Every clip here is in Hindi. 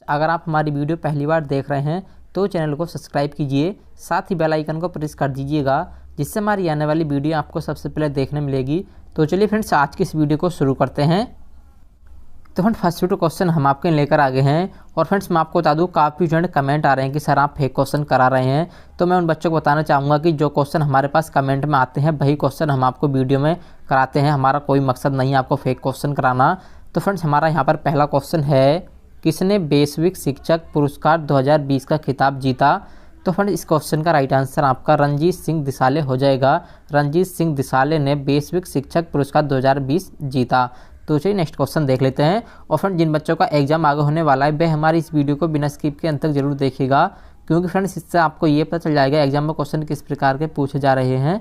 अगर आप हमारी वीडियो पहली बार देख रहे हैं तो चैनल को सब्सक्राइब कीजिए, साथ ही बेल आइकन को प्रेस कर दीजिएगा, जिससे हमारी आने वाली वीडियो आपको सबसे पहले देखने मिलेगी। तो चलिए फ्रेंड्स, आज की इस वीडियो को शुरू करते हैं। तो फ्रेंड्स, फर्स्ट क्वेश्चन हम आपके लेकर आ गए हैं। और फ्रेंड्स, मैं आपको बता दूं, काफ़ी स्टूडेंट कमेंट आ रहे हैं कि सर आप फेक क्वेश्चन करा रहे हैं। तो मैं उन बच्चों को बताना चाहूँगा कि जो क्वेश्चन हमारे पास कमेंट में आते हैं वही क्वेश्चन हम आपको वीडियो में कराते हैं। हमारा कोई मकसद नहीं है आपको फेक क्वेश्चन कराना। तो फ्रेंड्स, हमारा यहाँ पर पहला क्वेश्चन है, किसने वैश्विक शिक्षक पुरस्कार 2020 का खिताब जीता? तो फ्रेंड्स, इस क्वेश्चन का राइट आंसर आपका रणजीत सिंह दिसाले हो जाएगा। रणजीत सिंह दिसाले ने वैश्विक शिक्षक पुरस्कार 2020 जीता। तो चलिए नेक्स्ट क्वेश्चन देख लेते हैं। और फ्रेंड, जिन बच्चों का एग्जाम आगे होने वाला है वह हमारी इस वीडियो को बिना स्किप के अंत तक जरूर देखिएगा, क्योंकि फ्रेंड्स इससे आपको ये पता चल जाएगा एग्जाम में क्वेश्चन किस प्रकार के पूछे जा रहे हैं।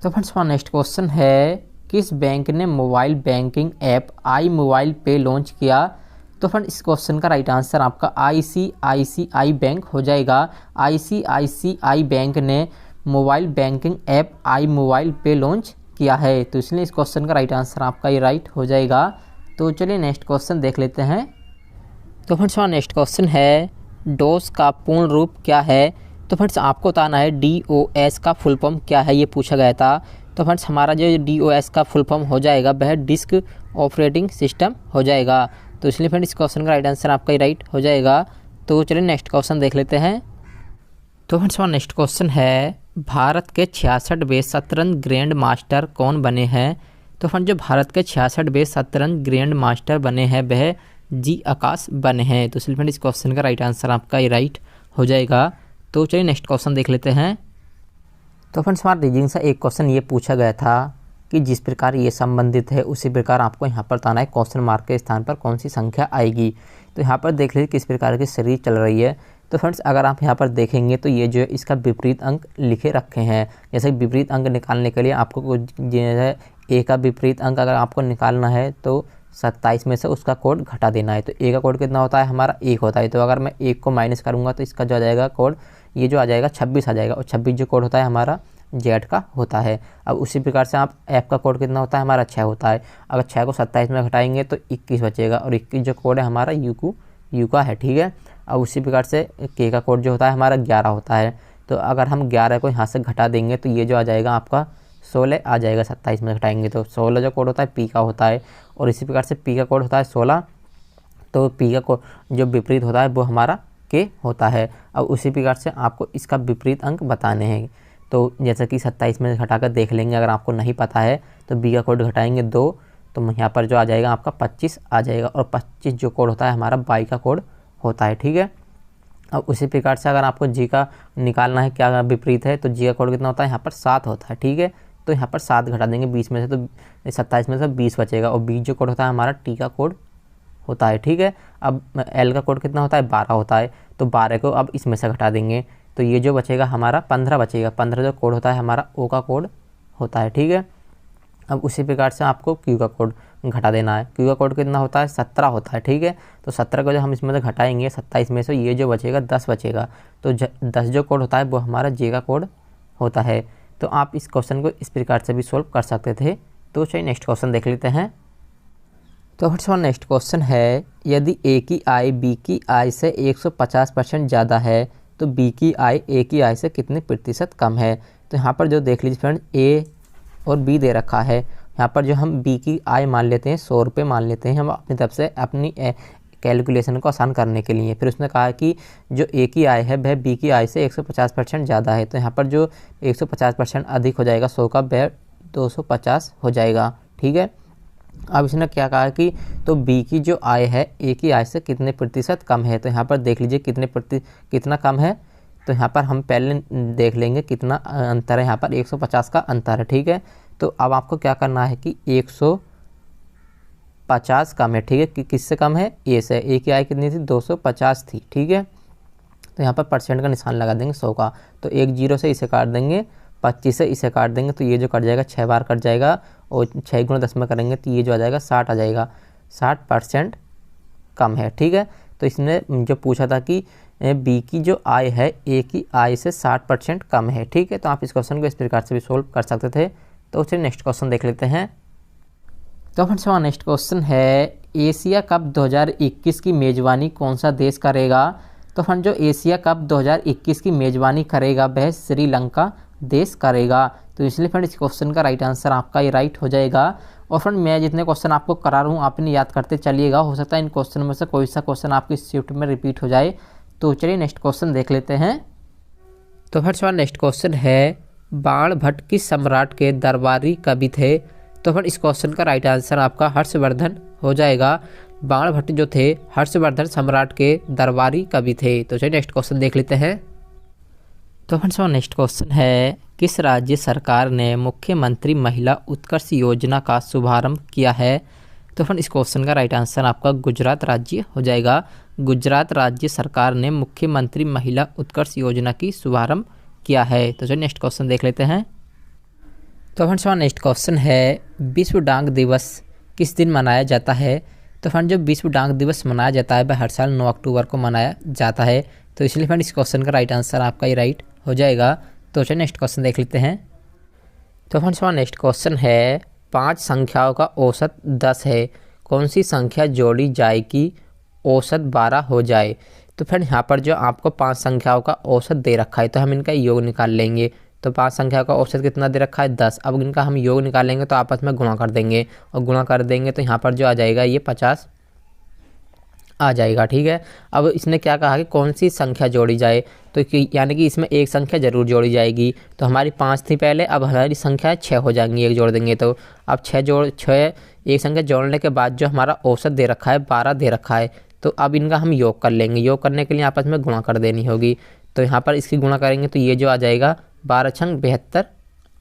तो फ्रेंड्स, हमारा नेक्स्ट क्वेश्चन है, किस बैंक ने मोबाइल बैंकिंग ऐप आई मोबाइल पे लॉन्च किया? तो फ्रेंड, इस क्वेश्चन का राइट आंसर आपका ICICI बैंक हो जाएगा। ICICI बैंक ने मोबाइल बैंकिंग ऐप आई मोबाइल पे लॉन्च किया है। तो इसलिए इस क्वेश्चन का राइट आंसर आपका ये राइट हो जाएगा। तो चलिए नेक्स्ट क्वेश्चन देख लेते हैं। तो फ्रेंड्स, हमारा नेक्स्ट क्वेश्चन है, डॉस का पूर्ण रूप क्या है? तो फ्रेंड्स, आपको बताना है DOS का फुल फॉर्म क्या है, ये पूछा गया था। तो फ्रेंड्स, हमारा जो DOS का फुल फॉर्म हो जाएगा वह डिस्क ऑपरेटिंग सिस्टम हो जाएगा। तो इसलिए फ्रेंड्स, इस क्वेश्चन का राइट आंसर आपका ही राइट हो जाएगा। तो चलिए नेक्स्ट क्वेश्चन देख लेते हैं। तो फ्रेंड्स, हमारा नेक्स्ट क्वेश्चन है, भारत के 66वें शतरंज ग्रैंड मास्टर कौन बने हैं? तो फ्रेंड्स, जो भारत के 66वें शतरंज ग्रैंड मास्टर बने हैं वह जी आकाश बने हैं। तो इसलिए फ्रेंड्स, इस क्वेश्चन का राइट आंसर आपका ये राइट हो जाएगा। तो चलिए नेक्स्ट क्वेश्चन देख लेते हैं। तो फ्रेंड्स, हमारा रीजनिंग से एक क्वेश्चन ये पूछा गया था कि जिस प्रकार ये संबंधित है उसी प्रकार आपको यहाँ पर बताना है क्वेश्चन मार्क के स्थान पर कौन सी संख्या आएगी। तो यहाँ पर देख लीजिए किस प्रकार की सीरीज चल रही है। तो फ्रेंड्स, अगर आप यहाँ पर देखेंगे तो ये जो है इसका विपरीत अंक लिखे रखे हैं। जैसे विपरीत अंक निकालने के लिए आपको जो है ए का विपरीत अंक अगर आपको निकालना है तो 27 में से उसका कोड घटा देना है। तो ए का कोड कितना होता है हमारा 1 होता है। तो अगर मैं 1 को माइनस करूँगा तो इसका जो आ जाएगा कोड, ये जो आ जाएगा 26 आ जाएगा। और 26 जो कोड होता है हमारा जेड का होता है। अब उसी प्रकार से आप एफ का कोड कितना होता है हमारा 6 होता है। अगर 6 को 27 में घटाएंगे तो 21 बचेगा। और 21 जो कोड है हमारा यू का है, ठीक है। अब उसी प्रकार से के का कोड जो होता है हमारा 11 होता है। तो अगर हम 11 को यहाँ से घटा देंगे तो ये जो आ जाएगा आपका 16 आ जाएगा। 27 में घटाएंगे तो 16 जो कोड होता है पी का होता है। और इसी प्रकार से पी का कोड होता है 16। तो पी का कोड जो विपरीत होता है वो हमारा के होता है। अब उसी प्रकार से आपको इसका विपरीत अंक बताने हैं। तो जैसे कि 27 में घटाकर देख लेंगे, अगर आपको नहीं पता है तो बी का कोड घटाएंगे 2, तो यहाँ पर जो आ जाएगा आपका 25 आ जाएगा। और 25 जो कोड होता है हमारा बाई का कोड होता है, ठीक है। अब उसी प्रकार से अगर आपको जी का निकालना है क्या विपरीत है, तो जी का कोड कितना होता है यहाँ पर 7 होता है, ठीक है। तो यहाँ पर 7 घटा देंगे 20 में से, तो 27 में से 20 बचेगा। और 20 जो कोड होता है हमारा टी का कोड होता है, ठीक है। अब एल का कोड कितना होता है 12 होता है। तो 12 को अब इसमें से घटा देंगे तो ये जो बचेगा हमारा 15 बचेगा। 15 जो कोड होता है हमारा ओ का कोड होता है, ठीक है। अब उसी प्रकार से आपको क्यू का कोड घटा देना है। क्यू का कोड कितना होता है 17 होता है, ठीक है। तो 17 को जब हम इसमें से घटाएंगे 27 में से, ये जो बचेगा 10 बचेगा। तो 10 जो कोड होता है वो हमारा जे का कोड होता है। तो आप इस क्वेश्चन को इस प्रकार से भी सोल्व कर सकते थे। तो चलिए नेक्स्ट क्वेश्चन देख लेते हैं। तो फ्रेंड्स, नेक्स्ट क्वेश्चन है, यदि ए की आय बी की आय से 150% ज़्यादा है तो बी की आय ए की आय से कितने प्रतिशत कम है? तो यहाँ पर जो देख लीजिए फ्रेंड, ए और बी दे रखा है। यहाँ पर जो हम बी की आय मान लेते हैं 100 रुपये मान लेते हैं हम अपनी तरफ से अपनी कैलकुलेशन को आसान करने के लिए। फिर उसने कहा कि जो ए की आय है वह बी की आय से 150% ज़्यादा है। तो यहाँ पर जो 150% अधिक हो जाएगा 100 का, वह 250 हो जाएगा, ठीक है। अब इसने क्या कहा कि तो बी की जो आय है ए की आय से कितने प्रतिशत कम है? तो यहाँ पर देख लीजिए कितना कम है। तो यहाँ पर हम पहले देख लेंगे कितना अंतर है। यहाँ पर 150 का अंतर है, ठीक है। तो अब आपको क्या करना है कि 150 कम है, ठीक है। कि किससे कम है? ए से। ए की आय कितनी थी 250 थी, ठीक है। तो यहाँ पर परसेंट का निशान लगा देंगे 100 का। तो 1 0 से इसे काट देंगे, 25 से इसे काट देंगे तो ये जो कट जाएगा 6 बार कट जाएगा। और 6 गुणा 10 में करेंगे तो ये जो आ जाएगा 60 आ जाएगा। 60% कम है, ठीक है। तो इसने जो पूछा था कि बी की जो आय है ए की आय से 60% कम है, ठीक है। तो आप इस क्वेश्चन को इस प्रकार से भी सोल्व कर सकते थे। तो चलिए नेक्स्ट क्वेश्चन देख लेते हैं। तो फ्रेंड्स, हमारा नेक्स्ट क्वेश्चन है, एशिया कप 2021 की मेज़बानी कौन सा देश करेगा? तो फ्रेंड जो एशिया कप 2021 की मेज़बानी करेगा वह श्रीलंका देश करेगा। तो इसलिए फ्रेंड इस क्वेश्चन का राइट आंसर आपका ये राइट हो जाएगा। और फ्रेंड मैं जितने क्वेश्चन आपको करा रहा हूँ आप इन्हें याद करते चलिएगा, हो सकता है इन क्वेश्चन में से कोई सा क्वेश्चन आपकी शिफ्ट में रिपीट हो जाए। तो चलिए नेक्स्ट क्वेश्चन देख लेते हैं। तो फ्रेंड्स हमारा नेक्स्ट क्वेश्चन है, बाणभट्ट किस सम्राट के दरबारी कवि थे? तो फ्रेंड इस क्वेश्चन का राइट आंसर आपका हर्षवर्धन हो जाएगा। बाणभट्ट जो थे हर्षवर्धन सम्राट के दरबारी कवि थे। तो चलिए नेक्स्ट क्वेश्चन देख लेते हैं। तो फ्रेंड्स हमारा नेक्स्ट क्वेश्चन है, किस राज्य सरकार ने मुख्यमंत्री महिला उत्कर्ष योजना का शुभारंभ किया है? तो फ्रेंड इस क्वेश्चन का राइट आंसर आपका गुजरात राज्य हो जाएगा। गुजरात राज्य सरकार ने मुख्यमंत्री महिला उत्कर्ष योजना की शुभारंभ किया है। तो चलिए नेक्स्ट क्वेश्चन देख लेते हैं। तो फ्रेंड्स हमारा नेक्स्ट क्वेश्चन है, विश्व डाक दिवस किस दिन मनाया जाता है? तो फ्रेंड जो विश्व डाक दिवस मनाया जाता है वह हर साल 9 अक्टूबर को मनाया जाता है। तो इसलिए फ्रेंड इस क्वेश्चन का राइट आंसर आपका ये राइट हो जाएगा। तो चलिए नेक्स्ट क्वेश्चन देख लेते हैं। तो फ्रेंड्स हमारा नेक्स्ट क्वेश्चन है, 5 संख्याओं का औसत 10 है, कौन सी संख्या जोड़ी जाए कि औसत 12 हो जाए? तो फ्रेंड यहाँ पर जो आपको 5 संख्याओं का औसत दे रखा है तो हम इनका योग निकाल लेंगे। तो 5 संख्या का औसत कितना दे रखा है 10। अब इनका हम योग निकालेंगे तो आपस में गुणा कर देंगे और गुणा कर देंगे तो यहाँ पर जो आ जाएगा ये 50 आ जाएगा। ठीक है, अब इसने क्या कहा कि कौन सी संख्या जोड़ी जाए, तो यानी कि इसमें एक संख्या जरूर जोड़ी जाएगी। तो हमारी 5 थी पहले, अब हमारी संख्या 6 हो जाएंगी एक जोड़ देंगे तो। अब 6 एक संख्या जोड़ने के बाद जो हमारा औसत दे रखा है 12 दे रखा है, तो अब इनका हम योग कर लेंगे। योग करने के लिए आपस में गुणा कर देनी होगी। तो यहाँ पर इसकी गुणा करेंगे तो ये जो आ जाएगा 12 छंग 72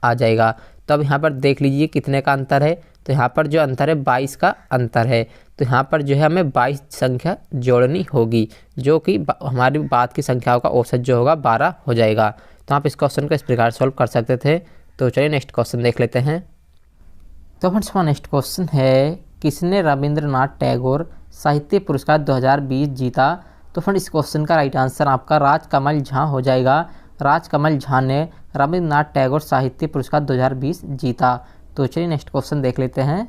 आ जाएगा। तो अब यहाँ पर देख लीजिए कितने का अंतर है। तो यहाँ पर जो अंतर है 22 का अंतर है। तो यहाँ पर जो है हमें 22 संख्या जोड़नी होगी, जो कि हमारी बाद की संख्याओं का औसत जो होगा 12 हो जाएगा। तो आप इस क्वेश्चन को इस प्रकार सॉल्व कर सकते थे। तो चलिए नेक्स्ट क्वेश्चन देख लेते हैं। तो फ्रेंड्स हमारा नेक्स्ट क्वेश्चन है, किसने रविंद्रनाथ टैगोर साहित्य पुरस्कार 2020 जीता? तो फ्रेंड इस क्वेश्चन का राइट आंसर आपका राजकमल झा हो जाएगा। राजकमल झा ने रविंद्रनाथ टैगोर साहित्य पुरस्कार 2020 जीता। तो चलिए नेक्स्ट क्वेश्चन देख लेते हैं।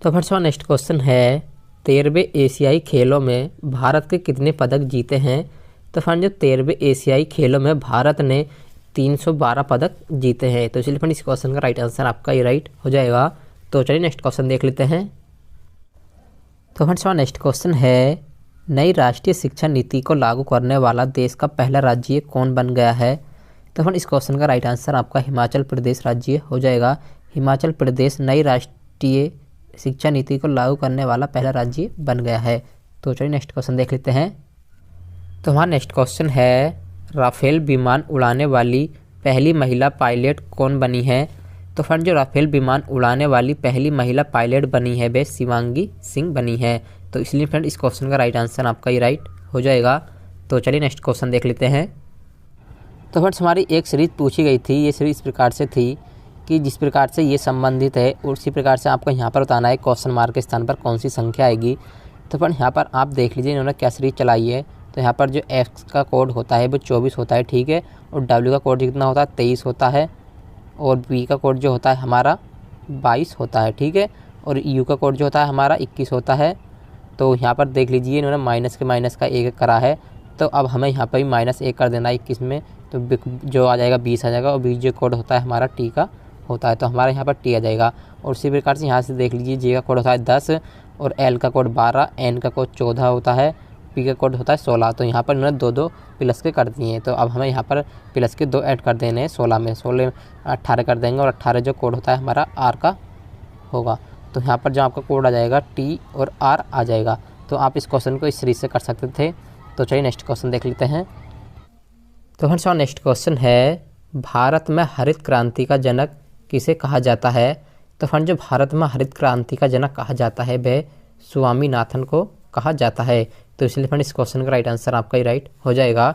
तो फ्रेंड्स हमारा नेक्स्ट क्वेश्चन है, 13वें एशियाई खेलों में भारत के कितने पदक जीते हैं? तो फ्रेंड जो 13वें एशियाई खेलों में भारत ने 312 पदक जीते हैं। तो इसलिए फ्रेंड इस क्वेश्चन का राइट आंसर आपका ये राइट हो जाएगा। तो चलिए नेक्स्ट क्वेश्चन देख लेते हैं। तो फ्रेंड्स हमारा नेक्स्ट क्वेश्चन है, नई राष्ट्रीय शिक्षा नीति को लागू करने वाला देश का पहला राज्य कौन बन गया है? तो फ्रेंड इस क्वेश्चन का राइट आंसर आपका हिमाचल प्रदेश राज्य हो जाएगा। हिमाचल प्रदेश नई राष्ट्रीय शिक्षा नीति को लागू करने वाला पहला राज्य बन गया है। तो चलिए नेक्स्ट क्वेश्चन देख लेते हैं। तो हमारा नेक्स्ट क्वेश्चन है, राफेल विमान उड़ाने वाली पहली महिला पायलट कौन बनी है? तो फ्रेंड जो राफेल विमान उड़ाने वाली पहली महिला पायलट बनी है वह शिवांगी सिंह बनी है। तो इसलिए फ्रेंड इस क्वेश्चन का राइट आंसर आपका ये राइट हो जाएगा। तो चलिए नेक्स्ट क्वेश्चन देख लेते हैं। तो फ्रेंड्स हमारी एक सीरीज पूछी गई थी, ये सीरीज इस प्रकार से थी कि जिस प्रकार से ये संबंधित है उसी प्रकार से आपको यहाँ पर बताना है क्वेश्चन मार्क के स्थान पर कौन सी संख्या आएगी। तो फ्रेंड यहाँ पर आप देख लीजिए इन्होंने क्या सीरीज चलाई है। तो यहाँ पर जो एक्स का कोड होता है वो 24 होता है, ठीक है, और डब्ल्यू का कोड कितना होता है 23 होता है, और बी का कोड जो होता है हमारा 22 होता है, ठीक है, और यू का कोड जो होता है हमारा 21 होता है। तो यहाँ पर देख लीजिए इन्होंने माइनस का एक करा है। तो अब हमें यहाँ पर भी -1 कर देना है 21 में, तो जो आ जाएगा 20 आ जाएगा, और बी जो कोड होता है हमारा टी का होता है, तो हमारे यहाँ पर टी आ जाएगा। और उसी प्रकार से यहाँ से देख लीजिए जे का कोड होता है 10, और एल का कोड 12, एन का कोड 14 होता है, पी का कोड होता है 16। तो यहाँ पर इन्होंने 2 प्लस के कर दिए हैं। तो अब हमें यहाँ पर प्लस के 2 ऐड कर देने हैं 16 में, 16 18 कर देंगे, और 18 जो कोड होता है हमारा आर का होगा। तो यहाँ पर जो आपका कोड आ जाएगा टी और आर आ जाएगा। तो आप इस क्वेश्चन को इस सीरीज से कर सकते थे। तो चलिए नेक्स्ट क्वेश्चन देख लेते हैं। तो फ्रेंड्स नेक्स्ट क्वेश्चन है, भारत में हरित क्रांति का जनक किसे कहा जाता है? तो फ्रेंड जो भारत में हरित क्रांति का जनक कहा जाता है वह स्वामीनाथन को कहा जाता है। तो इसलिए फ्रेंड इस क्वेश्चन का राइट आंसर आपका ही राइट हो जाएगा।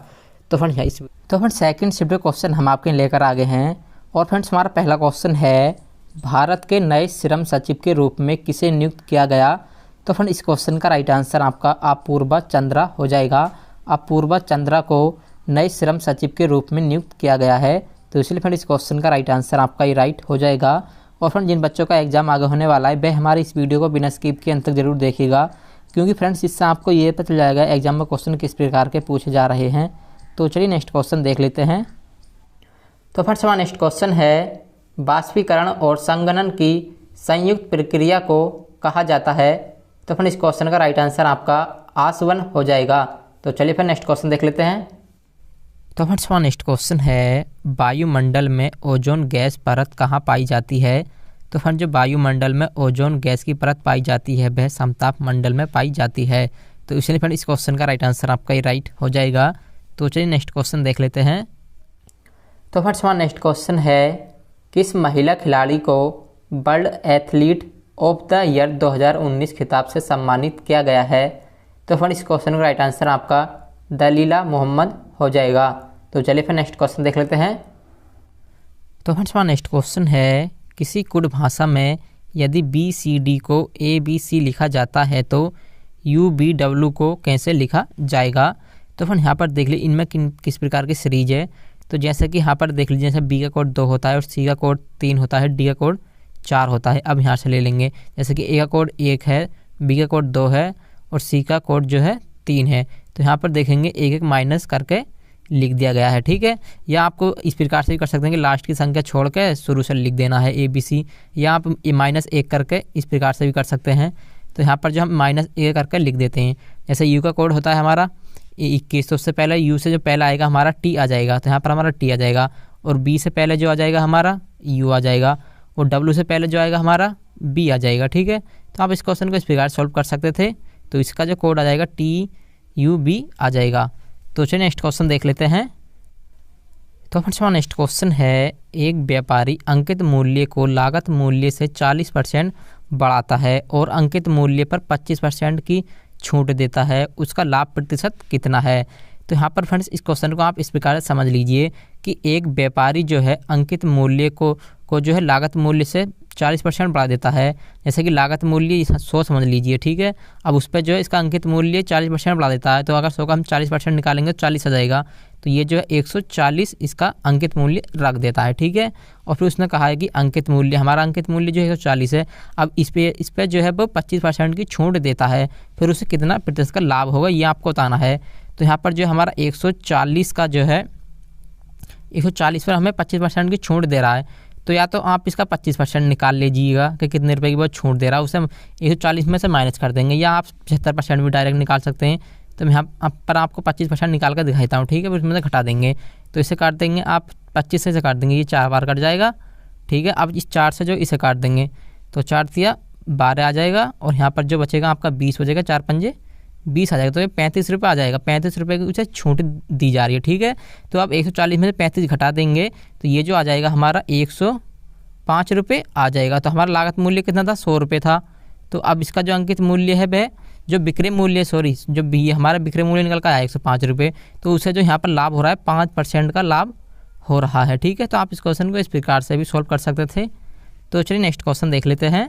तो फ्रेंड सेकंड शिफ्ट क्वेश्चन हम आपके लेकर आ गए हैं। और फ्रेंड्स हमारा पहला क्वेश्चन है, भारत के नए श्रम सचिव के रूप में किसे नियुक्त किया गया? तो फ्रेंड इस क्वेश्चन का राइट आंसर आपका अपूर्वा चंद्रा हो जाएगा। अपूर्वा चंद्रा को नए श्रम सचिव के रूप में नियुक्त किया गया है। तो इसलिए फ्रेंड इस क्वेश्चन का राइट आंसर आपका ही राइट हो जाएगा। और फ्रेंड जिन बच्चों का एग्जाम आगे होने वाला है वह हमारी इस वीडियो को बिना स्किप के अंत तक जरूर देखिएगा, क्योंकि फ्रेंड्स इससे आपको ये पता चल जाएगा एग्जाम में क्वेश्चन किस प्रकार के पूछे जा रहे हैं। तो चलिए नेक्स्ट क्वेश्चन देख लेते हैं। तो फ्रेंड्स हमारा नेक्स्ट क्वेश्चन है, बाष्पीकरण और संघनन की संयुक्त प्रक्रिया को कहा जाता है। तो फ्रेंड इस क्वेश्चन का राइट आंसर आपका आसवन हो जाएगा। तो चलिए फिर नेक्स्ट क्वेश्चन देख लेते हैं। तो फ्रेंड्स हमारा नेक्स्ट क्वेश्चन है, वायुमंडल में ओजोन गैस परत कहाँ पाई जाती है। तो फ्रेंड जो वायुमंडल में ओजोन गैस की परत पाई जाती है वह समताप मंडल में पाई जाती है। तो इसलिए फ्रेंड इस क्वेश्चन का राइट आंसर आपका ही राइट हो जाएगा। तो चलिए नेक्स्ट क्वेश्चन देख लेते हैं। तो फ्रेंड्स हमारा नेक्स्ट क्वेश्चन है, किस महिला खिलाड़ी को world athlete of the year 2019 खिताब से सम्मानित किया गया है। तो फ्रेंड इस क्वेश्चन का राइट आंसर आपका दलीला मोहम्मद हो जाएगा। तो चलिए फिर नेक्स्ट क्वेश्चन देख लेते हैं। तो फ्रेंड्स हमारा नेक्स्ट क्वेश्चन है, किसी कुड भाषा में यदि BCD को ABC लिखा जाता है तो UBW को कैसे लिखा जाएगा। तो फ्रेंड यहाँ पर देख लीजिए इनमें किस प्रकार की सीरीज है। तो जैसे कि यहाँ पर देख लीजिए, जैसे B का कोड 2 होता है और C का कोड 3 होता है, D का कोड 4 होता है। अब यहाँ से ले लेंगे, जैसे कि A का कोड 1 है, B का कोड 2 है और C का कोड जो है 3 है। तो यहाँ पर देखेंगे एक एक माइनस करके लिख दिया गया है, ठीक है। या आपको इस प्रकार से भी कर सकते हैं कि लास्ट की संख्या छोड़ के शुरू से लिख देना है ABC, या आप -1 करके इस प्रकार से भी कर सकते हैं। तो यहाँ पर जो हम -1 करके लिख देते हैं, जैसे U का कोड होता है हमारा 21, तो उससे पहले U से जो पहला आएगा हमारा T आ जाएगा, तो यहाँ पर हमारा T आ जाएगा। और B से पहले जो आ जाएगा हमारा U आ जाएगा, और W से पहले जो आएगा हमारा B आ जाएगा, ठीक है। तो आप इस क्वेश्चन को इस प्रकार सॉल्व कर सकते थे। तो इसका जो कोड आ जाएगा TUB आ जाएगा। तो चलिए नेक्स्ट क्वेश्चन देख लेते हैं। तो फ्रेंड्स हमारा नेक्स्ट क्वेश्चन है, एक व्यापारी अंकित मूल्य को लागत मूल्य से 40% बढ़ाता है और अंकित मूल्य पर 25% की छूट देता है, उसका लाभ प्रतिशत कितना है। तो यहाँ पर फ्रेंड्स इस क्वेश्चन को आप इस प्रकार से समझ लीजिए कि एक व्यापारी जो है अंकित मूल्य को जो है लागत मूल्य से 40% बढ़ा देता है। जैसे कि लागत मूल्य 100 समझ लीजिए, ठीक है। अब उस पर जो है इसका अंकित मूल्य 40% बढ़ा देता है, तो अगर 100 का हम 40% निकालेंगे तो 40 आ जाएगा। तो ये जो है 140 इसका अंकित मूल्य रख देता है, ठीक है। और फिर उसने कहा है कि अंकित मूल्य, हमारा अंकित मूल्य जो है 140 है। अब इस पे जो है वो 25% की छूट देता है, फिर उसे कितना प्रतिशत का लाभ होगा ये आपको बताना है। तो यहाँ पर जो हमारा 140 का जो है 140 पर हमें 25% की छूट दे रहा है। तो या तो आप इसका 25% निकाल लीजिएगा कि कितने रुपए की वो छूट दे रहा है, उसे हम 140 में से माइनस कर देंगे, या आप 75% भी डायरेक्ट निकाल सकते हैं। तो मैं यहाँ पर आपको 25% निकाल कर दिखाता हूँ, ठीक है। फिर उसमें से घटा देंगे, तो इसे काट देंगे आप 25 से काट देंगे, ये 4 बार कट जाएगा, ठीक है। अब इस 4 से जो इसे काट देंगे तो 4 तिया 12 आ जाएगा, और यहाँ पर जो बचेगा आपका 20 बचेगा, 4 पंजे 20 आ जाएगा। तो ये 35 रुपये आ जाएगा, 35 रुपये की उसे छूट दी जा रही है, ठीक है। तो आप 140 में से 35 घटा देंगे तो ये जो आ जाएगा हमारा 105 रुपये आ जाएगा। तो हमारा लागत मूल्य कितना था, 100 रुपये था। तो अब इसका जो अंकित मूल्य है वह जो विक्रय मूल्य, जो हमारा विक्रय मूल्य निकल कर आया 105 रुपये, तो उसे जो यहाँ पर लाभ हो रहा है 5% का लाभ हो रहा है, ठीक है। तो आप इस क्वेश्चन को इस प्रकार से भी सॉल्व कर सकते थे। तो चलिए नेक्स्ट क्वेश्चन देख लेते हैं।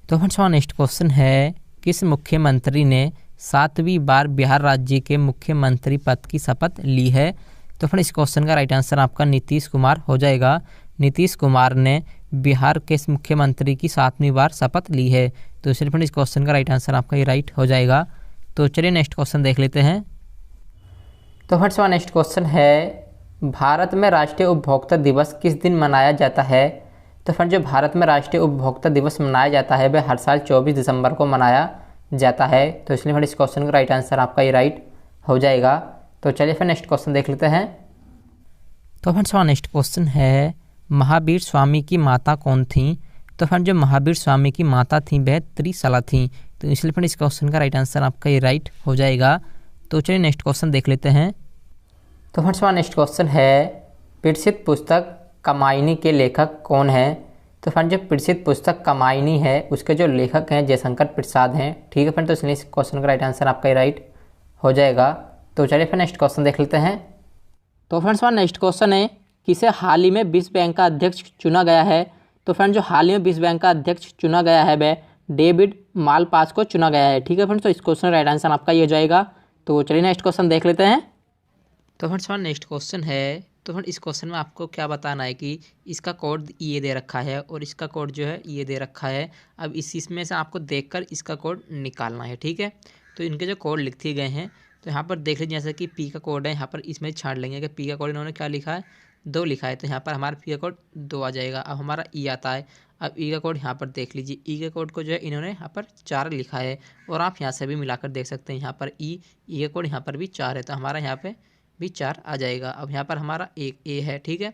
तो फ्रेंड्स हमारा नेक्स्ट क्वेश्चन है, किस मुख्यमंत्री ने 7वीं बार बिहार राज्य के मुख्यमंत्री पद की शपथ ली है। तो फ्रेंड्स इस क्वेश्चन का राइट आंसर आपका नीतीश कुमार हो जाएगा। नीतीश कुमार ने बिहार के मुख्यमंत्री की 7वीं बार शपथ ली है। तो इसलिए फ्रेंड्स इस क्वेश्चन का राइट आंसर आपका ये राइट हो जाएगा। तो चलिए नेक्स्ट क्वेश्चन देख लेते हैं। तो फ्रेंड्स हमारा नेक्स्ट क्वेश्चन है, भारत में राष्ट्रीय उपभोक्ता दिवस किस दिन मनाया जाता है। तो फ्रेंड्स जो भारत में राष्ट्रीय उपभोक्ता दिवस मनाया जाता है वह हर साल 24 दिसंबर को मनाया जाता है। तो इसलिए फ्रेंड्स इस क्वेश्चन का राइट आंसर आपका ये राइट हो जाएगा। तो चलिए फिर नेक्स्ट क्वेश्चन देख लेते हैं। तो फ्रेंड्स हमारा नेक्स्ट क्वेश्चन है, महावीर स्वामी की माता कौन थी। तो फ्रेंड जो महावीर स्वामी की माता थी वह त्रिशला थी। तो इसलिए फ्रेंड इस क्वेश्चन का राइट आंसर आपका ये राइट हो जाएगा। तो चलिए नेक्स्ट क्वेश्चन देख लेते हैं। तो फ्रेंड्स हमारा नेक्स्ट क्वेश्चन है, प्रसिद्ध पुस्तक कामायनी के लेखक कौन है। तो फ्रेंड जो प्रसिद्ध पुस्तक कामायनी है उसके जो लेखक हैं जयशंकर प्रसाद हैं, ठीक है फ्रेंड। तो इसलिए इस क्वेश्चन का राइट आंसर आपका ये राइट हो जाएगा। तो चलिए फिर नेक्स्ट क्वेश्चन देख लेते हैं। तो फ्रेंड्स हमारा नेक्स्ट क्वेश्चन है, किसे हाल ही में विश्व बैंक का अध्यक्ष चुना गया है। तो फ्रेंड जो हाल ही में विश्व बैंक का अध्यक्ष चुना गया है वह डेविड मालपास को चुना गया है, ठीक है फ्रेंड्स। तो इस क्वेश्चन का राइट आंसर आपका ये हो जाएगा। तो चलिए नेक्स्ट क्वेश्चन देख लेते हैं। तो फ्रेंड्स हमारा नेक्स्ट क्वेश्चन है, तो फ्रेंड इस क्वेश्चन में आपको क्या बताना है कि इसका कोड ये दे रखा है और इसका कोड जो है ये दे रखा है। अब इसमें से आपको देखकर इसका कोड निकालना है, ठीक है। तो इनके जो कोड लिख दिए गए हैं तो यहाँ पर देख लीजिए, जैसे कि पी का कोड है, यहाँ पर इसमें छाड़ लेंगे कि पी का कोड इन्होंने क्या लिखा है, 2 लिखा है, तो यहाँ पर हमारा पी का कोड 2 आ जाएगा। अब हमारा ई आता है, अब ई का कोड यहाँ पर देख लीजिए, ई के कोड को जो है इन्होंने यहाँ पर 4 लिखा है और आप यहाँ से भी मिलाकर देख सकते हैं, यहाँ पर ई का कोड यहाँ पर भी 4 है, तो हमारा यहाँ पे भी 4 आ जाएगा। अब यहाँ पर हमारा एक ए है, ठीक है।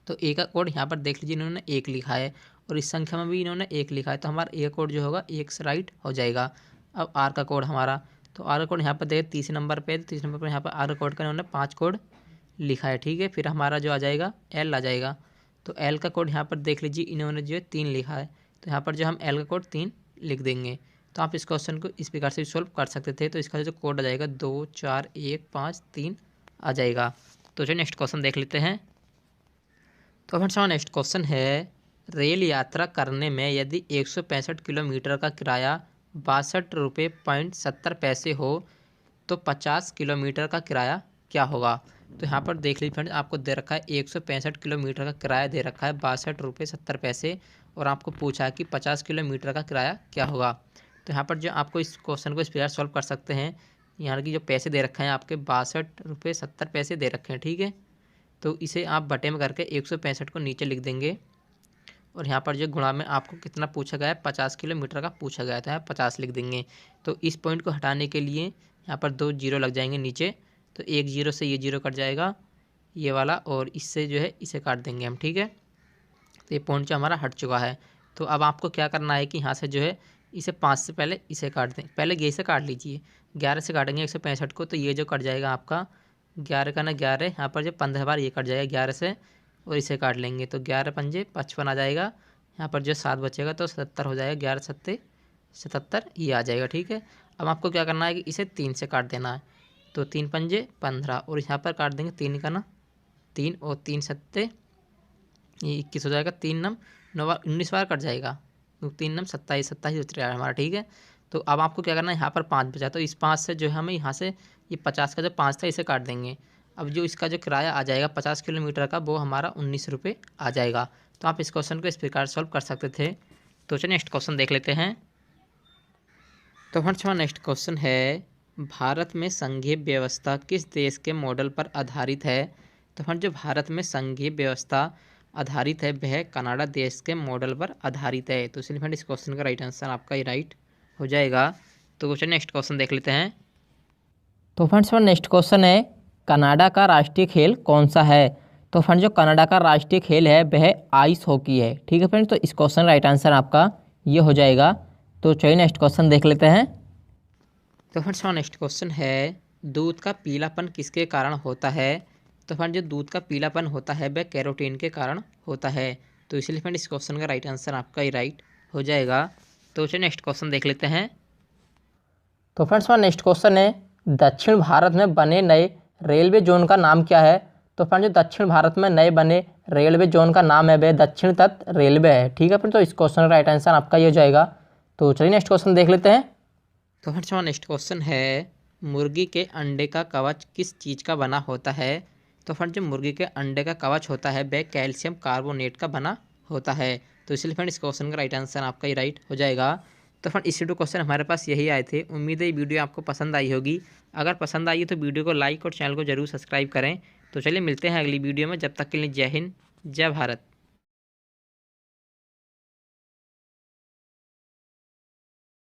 तो ए का कोड यहाँ पर देख लीजिए, इन्होंने 1 लिखा है और इस संख्या में भी इन्होंने 1 लिखा है, तो हमारा ए का कोड जो होगा 1 से राइट हो जाएगा। अब आर का कोड हमारा, तो आर का कोड यहाँ पर देखिए तीसरे नंबर पे, तीसरे नंबर पर यहाँ पर आर का कोड का इन्होंने 5 कोड लिखा है, ठीक है। फिर हमारा जो आ जाएगा एल आ जाएगा, तो एल का कोड यहाँ पर देख लीजिए, इन्होंने जो है 3 लिखा है, तो यहाँ पर जो हम एल का कोड 3 लिख देंगे। तो आप इस क्वेश्चन को इस प्रकार से सॉल्व कर सकते थे। तो इसका जो कोड आ जाएगा 2 4 1 5 3 आ जाएगा। तो चलिए नेक्स्ट क्वेश्चन देख लेते हैं। तो फ्रेंड्स हमारा नेक्स्ट क्वेश्चन है, रेल यात्रा करने में यदि 165 किलोमीटर का किराया 62.70 रुपये हो तो 50 किलोमीटर का किराया क्या होगा। तो यहाँ पर देख लीजिए फ्रेंड्स, आपको दे रखा है 165 किलोमीटर का किराया दे रखा है 62.70 रुपये और आपको पूछा है कि 50 किलोमीटर का किराया क्या होगा। तो यहाँ पर जो आपको इस क्वेश्चन को इस प्रकार सॉल्व कर सकते हैं, यहाँ की जो पैसे दे रखे हैं आपके 62.70 रुपये दे रखे हैं, ठीक है। तो इसे आप बटे में करके 165 को नीचे लिख देंगे और यहाँ पर जो गुणा में आपको कितना पूछा गया है, 50 किलोमीटर का पूछा गया था, 50 लिख देंगे। तो इस पॉइंट को हटाने के लिए यहाँ पर 2 जीरो लग जाएंगे नीचे, तो 1 जीरो से ये जीरो कट जाएगा ये वाला और इससे जो है इसे काट देंगे हम, ठीक है। तो ये पॉइंट जो हमारा हट चुका है। तो अब आपको क्या करना है कि यहाँ से जो है इसे 5 से पहले इसे काट दें, पहले ये से काट लीजिए, 11 से काटेंगे 165 को, तो ये जो कट जाएगा आपका 11 का ना 11, यहाँ पर जो 15 बार ये कट जाएगा 11 से और इसे काट लेंगे, तो 11 पंजे 55 आ जाएगा। यहाँ पर जो 7 बचेगा तो 77 हो जाएगा, 11 सत्ते 77 ये आ जाएगा, ठीक है। अब आपको क्या करना है कि इसे 3 से काट देना है, तो 3 पंजे 15 और यहाँ पर काट देंगे 3 का ना 3 और 3 सत्ते ये 21 हो जाएगा, 3 नम 9 बार 19 बार कट जाएगा, तो 3 नम 27 27 बच रहा है हमारा, ठीक है। तो अब आपको क्या करना है, यहाँ पर 5 बचा, तो इस 5 से जो है हमें यहाँ से ये 50 का जो 5 था इसे काट देंगे। अब जो इसका जो किराया आ जाएगा 50 किलोमीटर का वो हमारा 19 रुपये आ जाएगा। तो आप इस क्वेश्चन को इस प्रकार सॉल्व कर सकते थे। तो चलिए नेक्स्ट क्वेश्चन देख लेते हैं। तो फ्रेंड्स हमारा नेक्स्ट क्वेश्चन है, भारत में संघीय व्यवस्था किस देश के मॉडल पर आधारित है। तो फ्रेंड्स जो भारत में संघीय व्यवस्था आधारित है वह कनाडा देश के मॉडल पर आधारित है। तो इसलिए फ्रेंड इस क्वेश्चन का राइट आंसर आपका ही राइट हो जाएगा। तो चलिए नेक्स्ट क्वेश्चन देख लेते हैं। तो फ्रेंड्स हमारा नेक्स्ट क्वेश्चन है, कनाडा का राष्ट्रीय खेल कौन सा है। तो फ्रेंड्स जो कनाडा का राष्ट्रीय खेल है वह आइस हॉकी है, ठीक है फ्रेंड्स। तो इस क्वेश्चन राइट आंसर आपका ये हो जाएगा। तो चलिए नेक्स्ट क्वेश्चन देख लेते हैं। तो फ्रेंड्स हमारा नेक्स्ट क्वेश्चन है, दूध का पीलापन किसके कारण होता है। तो फ्रेंड जो दूध का पीलापन होता है वह कैरोटीन के कारण होता है। तो इसलिए फ्रेंड इस क्वेश्चन का राइट आंसर आपका ही राइट हो जाएगा। तो चलिए नेक्स्ट क्वेश्चन देख लेते हैं। तो फ्रेंड्स हमारा नेक्स्ट क्वेश्चन है, दक्षिण भारत में बने नए रेलवे जोन का नाम क्या है। तो फ्रेंड जो दक्षिण भारत में नए बने रेलवे जोन का नाम है वह दक्षिण तट रेलवे है, ठीक है फ्रेंड। तो इस क्वेश्चन का राइट आंसर आपका ये हो जाएगा। तो चलिए नेक्स्ट क्वेश्चन देख लेते हैं। तो फ्रेंड्स हमारा नेक्स्ट क्वेश्चन है, मुर्गी के अंडे का कवच किस चीज़ का बना होता है। तो फ्रेंड जो मुर्गी के अंडे का कवच होता है वह कैल्शियम कार्बोनेट का बना होता है। तो इसलिए फ्रेंड इस क्वेश्चन का राइट आंसर आपका ही राइट हो जाएगा। तो फ्रेंड इसी 2 क्वेश्चन हमारे पास यही आए थे। उम्मीद है ये वीडियो आपको पसंद आई होगी। अगर पसंद आई है तो वीडियो को लाइक और चैनल को जरूर सब्सक्राइब करें। तो चलिए मिलते हैं अगली वीडियो में, जब तक के लिए जय हिंद जय भारत।